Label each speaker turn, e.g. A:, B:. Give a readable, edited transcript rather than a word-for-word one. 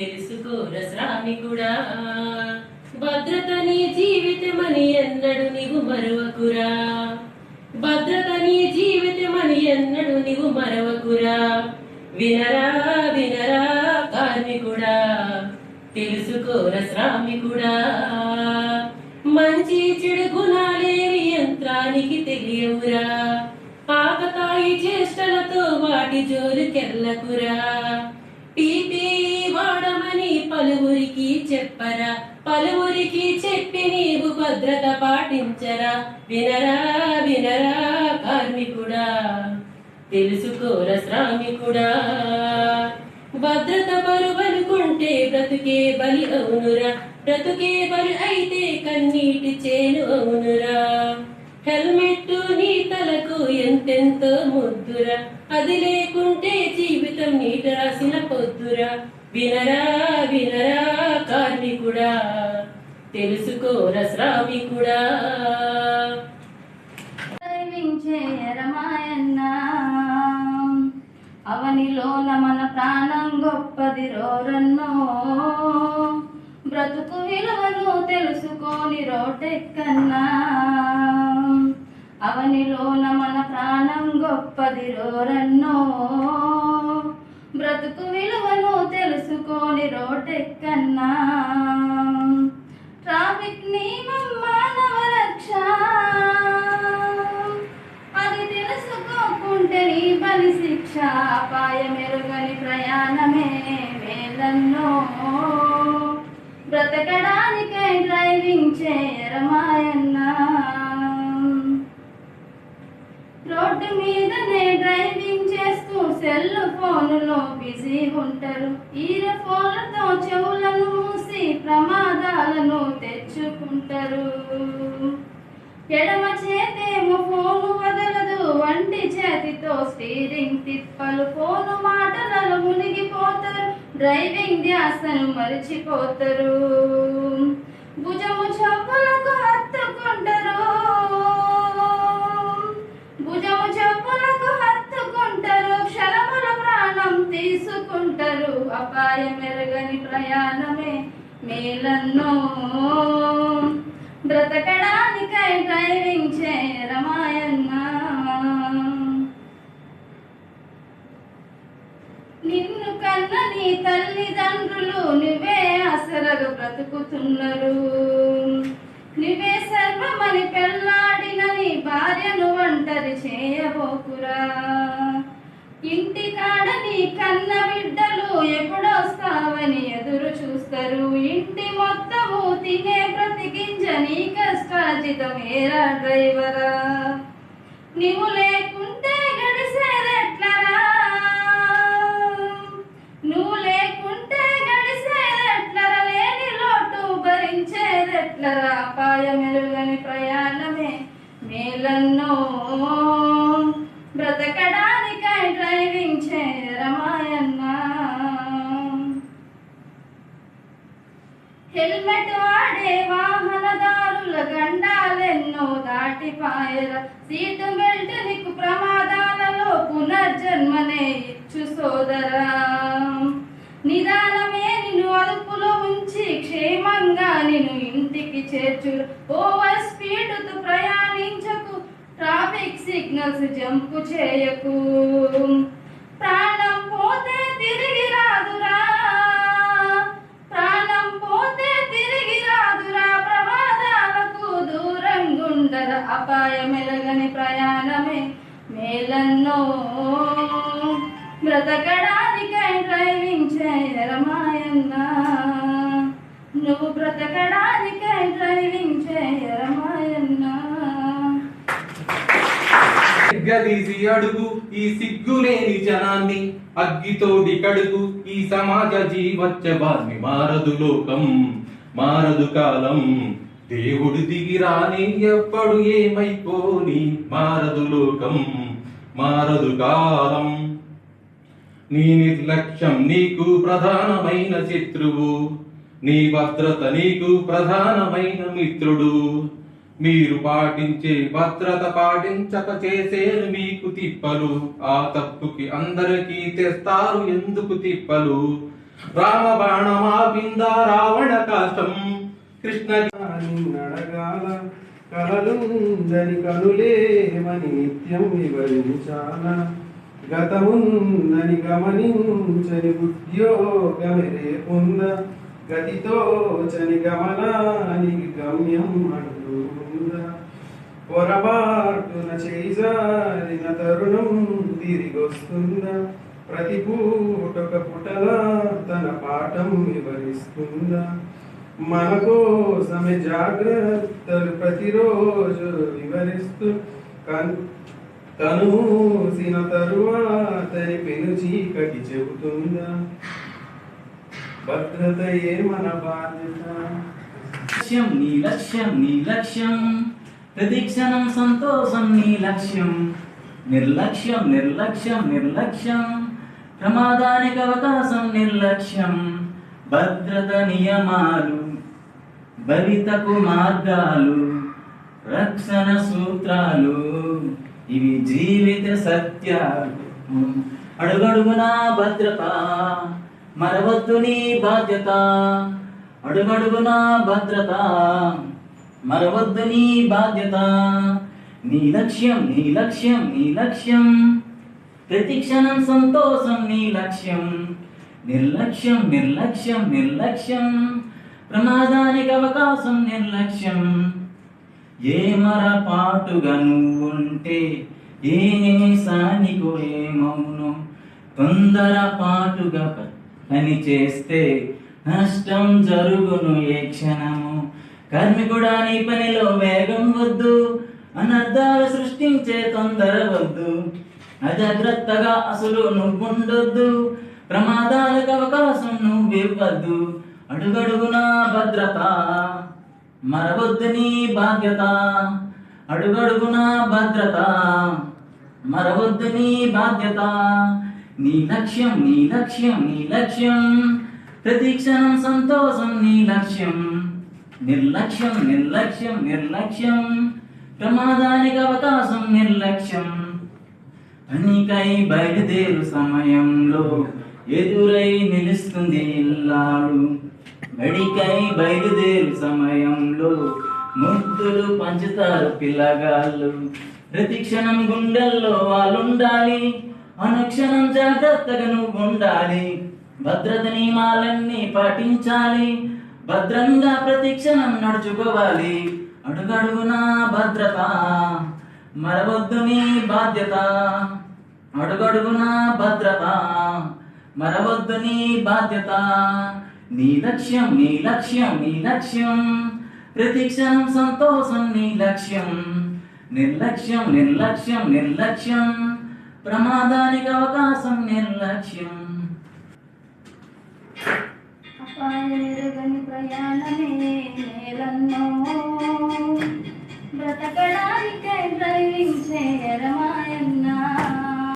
A: తెలుసుకోర శ్రామికుడా, భద్రత నీ జీవితమని ఎన్నడు నీవు మరవకురా. భద్రత నీ జీవితమని ఎన్నడు నీవు మరవకురా. వినరా వినరా కార్మికుడా, తెలుసుకోర శ్రామికుడా. మంచి చెడు గుణాలేవి యంత్రానికి తెలియవురా. ఆకతాయి చేష్టలతో వాటి జోలికెళ్ళకురా. పీపీఈ వాడమని పలువురికి చెప్పరా. పలువురికి చెప్పి నీవు భద్రత పాటించరా. వినరా వినరా కార్మికుడా, తెలుసుకోర శ్రామికుడా. భద్రత బరువనుకుంటే బ్రతుకే బలి అవునురా. బ్రతుకే బలి అయితే కన్నీటి చేను అవునురా. హెల్మెట్ నీ తలకు ఎంతెంతో ముద్దురా. అది లేకుంటే జీవితం నీట రాసిన పొద్దురా. వినరా వినరా కార్మికుడా, తెలుసుకోర శ్రామికుడా.
B: అవనిలోన మన ప్రాణం గొప్పది రోరన్నో. బ్రతుకు విలువను తెలుసుకోని రోడ్డెక్కన్నా. అవనిలోన మన ప్రాణం గొప్పది రోరన్నో. బ్రతుకు విలువను తెలుసుకోని రోడ్డెక్కన్నా. ట్రాఫిక్ నియమం మానవ రక్ష, అది తెలుసుకోకుంటే నీ పని శిక్ష. అపాయమెరుగని ప్రయాణమే మేలన్నో. బ్రతకడానికై డ్రైవింగ్ చేయరమాయన్నా. రోడ్డు మీదనే డ్రైవింగ్ చేస్తూ సెల్ ఫోనులో బిజీ ఉంటారు. ఇయర్ ఫోన్లతో చెవులను మూసి ప్రమాదాలను తెచ్చుకుంటారు. ఎడమ చేతేమో ఫోను వదలదు, వంటి చేతితో స్టీరింగ్ తిప్పలు. ఫోను మాటలలో మునిగిపోతారు, డ్రైవింగ్ ధ్యాసను మరిచిపోతారు. భుజము చెప్పులకు హత్తుకుంటారు. భుజము చెప్పులకు హత్తుకుంటారు. క్షణముల ప్రాణం తీసుకుంటారు. అపాయమెరుగని ప్రయాణమే మేలన్నో. బ్రతకడానికై డ్రైవింగ్ చేయరమాయన్నా. నిన్ను కన్న నీ తల్లిదండ్రులు నువ్వే ఆసరగా బ్రతుకుతున్నారు. నువ్వే సర్వమని పెళ్ళాడిన నీ భార్యను ఒంటరి చేయబోకురా. ఇంటికాడ నీ కన్న బిడ్డలు ఎప్పుడొస్తావని ఎదురు చూస్తారు. ఇంటి మొత్తము తినే బ్రతికించ నీ కష్టార్జితమేరా డ్రైవరా. నీవు లేకుంటే గడిసేదెట్లరా. నువ్వు లేకుంటే గడిసేదెట్లరా. లేని లోటు భరించేదెట్లరా. అపాయమెరుగని ప్రయాణమే మేలన్నో. బ్రతకడానికై డ్రైవింగ్ చేయరమాయన్నా. హెల్మెట్ వాడే వాహనదారుల గండాలెన్నో దాటిపాయర. సీటు బెల్ట్ నీకు ప్రమాదాలలో పునర్జన్మనే ఇచ్చు సోదరా. నిదానమే నిన్ను అదుపులో ఉంచి క్షేమంగా నిన్ను ఇంటికి చేర్చుడు. ఓవర్ స్పీడ్తో ప్రయాణించకు, ట్రాఫిక్ సిగ్నల్స్ జంపు చేయకు. ప్రాణం పోతే తిరిగి రాదురా. ప్రాణం పోతే తిరిగి రాదురా. ప్రమాదాలకు దూరంగుండర. అపాయమెరగని ప్రయాణమే మేలన్నో. బ్రతకడానికై డ్రైవింగ్ చేయరమాయన్నా. నువ్వు బ్రతకడానికై డ్రైవింగ్ చేయరమాయన్నా.
C: గదీసి అడుగు ఈ సిగ్గులేని జనాన్ని, అగ్గితోడి కడుగు ఈ సమాజ జీవోత్సవాన్ని. మారదు లోకం మారదు కాలం, దేవుడు దిగిరాని ఎప్పుడు ఏమైపోని. మారదు లోకం మారదు కాలం. నీ నిర్లక్ష్యం నీకు ప్రధానమైన శత్రువు. నీ భద్రత నీకు ప్రధానమైన మిత్రుడు. మీరు పాటించే భద్రత పాటించక చేసేను మీకు తిప్పలు. ఆ తప్పుకి అందరికీ తెస్తారు ఎందుకు తిప్పలు. రామ బాణమాపింద రావణ కాష్టం కృష్ణ
D: నడగాల కలలుందని కనులేమని నిత్యం వివరించాల గతముందని గమనించని ఉద్యోగమే రేపుంద గతితో చని గమనానికి గమ్యం అంటూ ఉందా పొరపాటున చేజారిన తరుణం తిరిగొస్తుందా ప్రతి పూటొక పుటలా తన పాఠం వివరిస్తుందా మన కోసమే జాగ్రత్తలు ప్రతిరోజు వివరిస్తూ తను మూసిన తరువాతని పెను చీకటి చెబుతుందా భద్రతయే మన బాధ్యత
E: లక్ష్యం నీ లక్ష్యం నీ లక్ష్యం ప్రతిక్షణం సంతోషం నీ లక్ష్యం నిర్లక్ష్యం నిర్లక్ష్యం నిర్లక్ష్యం ప్రమాదానికి అవకాశం నిర్లక్ష్యం భద్రత నియమాలు భవితకు మార్గాలు రక్షణ సూత్రాలు ఇవి జీవిత సత్యాలు అడుగడుగునా భద్రత మరవద్దు నీ బాధ్యత అడుగడుగునా భద్రత మరవద్దు నీ బాధ్యత నీ లక్ష్యం నీ లక్ష్యం నీ లక్ష్యం ప్రతిక్షణం సంతోషం నీ లక్ష్యం నిర్లక్ష్యం నిర్లక్ష్యం నిర్లక్ష్యం ప్రమాదానికి అవకాశం నిర్లక్ష్యం ఏ మరపాటుగా నువ్వుంటే ఏ సానికో ఏమౌను తొందరపాటుగా పని చేస్తే నష్టం జరుగును ఏ క్షణము కార్మికుడా నీ పనిలో వేగం వద్దు అనర్థాలు సృష్టించే తొందర వద్దు అజాగ్రత్తగా అసలు నువ్వుండొద్దు ప్రమాదాలకు అవకాశం నువ్వివ్వద్దు అడుగడుగునా భద్రత మరవద్దు నీ బాధ్యత అడుగడుగునా భద్రత మరవద్దు నీ బాధ్యత నీ లక్ష్యం నీ లక్ష్యం నీ లక్ష్యం ప్రతిక్షణం సంతోషం నీ లక్ష్యం నిర్లక్ష్యం నిర్లక్ష్యం నిర్లక్ష్యం ప్రమాదానికి అవకాశం నిర్లక్ష్యం పనికై బయలుదేరు సమయంలో ఎదురై నిలుస్తుంది ఇల్లాడు గడికై బయలుదేరు సమయంలో ముద్దులు పంచుతారు పిల్లగాళ్ళు ప్రతిక్షణం గుండెల్లో వాళ్ళుండాలి అనుక్షణం జాగ్రత్తగా నువ్వు ఉండాలి భద్రత నియమాలన్నీ పాటించాలి భద్రంగా ప్రతిక్షణం నడుచుకోవాలి అడుగడుగునా భద్రత మరవద్దు నీ బాధ్యత అడుగడుగునా భద్రత మరవద్దు నీ బాధ్యత నీ లక్ష్యం నీ లక్ష్యం నీ లక్ష్యం ప్రతిక్షణం సంతోషం నీ లక్ష్యం నిర్లక్ష్యం నిర్లక్ష్యం నిర్లక్ష్యం ప్రమాదానికి అవకాశం నిర్లక్ష్యం
B: అపాయమెరుగని ప్రయాణమే నేలన్నో బ్రతకడానికై డ్రైవింగ్ చేయ